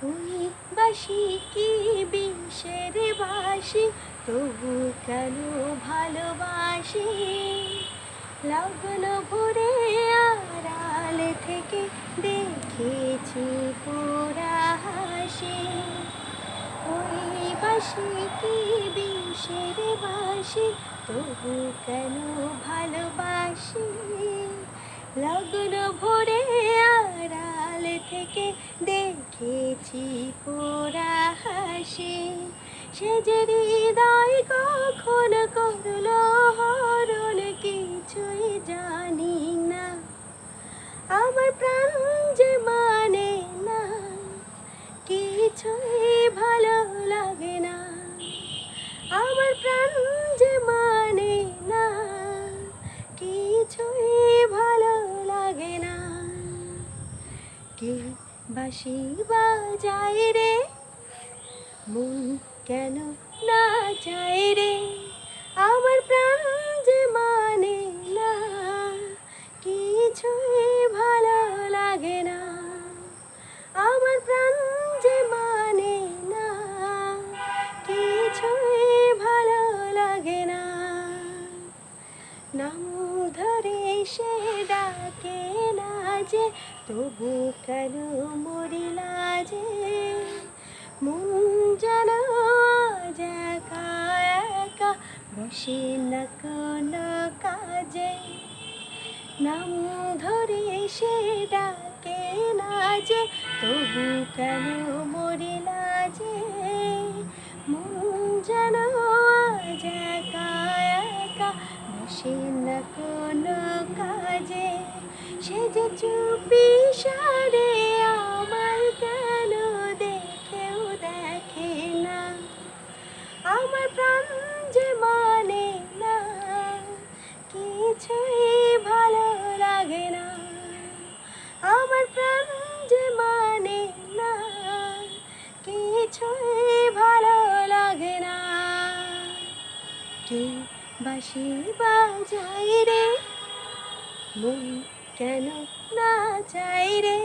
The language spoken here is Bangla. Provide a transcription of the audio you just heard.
ওই বাঁশি কি বিষের বাঁশি, তবু কেন ভালোবাসি। লগন ভরে আড়াল থেকে দেখেছি পোড়া হাসি। ওই বাঁশি কি বিষের বাঁশি, তবু কেন ভালোবাসি। লগন ভরে আড়াল থেকে দেখেছি পোড়া হাসি। সে যে হৃদয় কখন করলো হরণ, কিছুই জানি না। আমার প্রাণ যে মানে না, কিছুই ভালো লাগে না। আমার প্রাণ যে মানে না, কিছুই ভালো লাগে না। কে বাঁশি বাজায় রে, মন কেন না চায় রে। আমার প্রাণ যে মানে না, কিছুই ভালো লাগে না। আমার প্রাণ যে মানে না, কিছুই ভালো লাগে না। নাম ধরে সে ডাকে না যে, তবু কেন মরিলা যে। মন যেন আজ একা একা, বসে না কোনো কাজে। নাম ধরে সে ডাকে না যে, তবু কেন মরিলা যে। মন যেন আজ একা একা, বসে না কোনো কাজে। সে যে চুপি সারে আমায় কেন দেখেও দেখে না। আমার প্রাণ যে মানে না, কিছুই ভালো লাগে না। আমার প্রাণ যে মানে না, কিছুই ভালো লাগে না। কে বাঁশি বাজায় রে, মন কেন না চায় রে।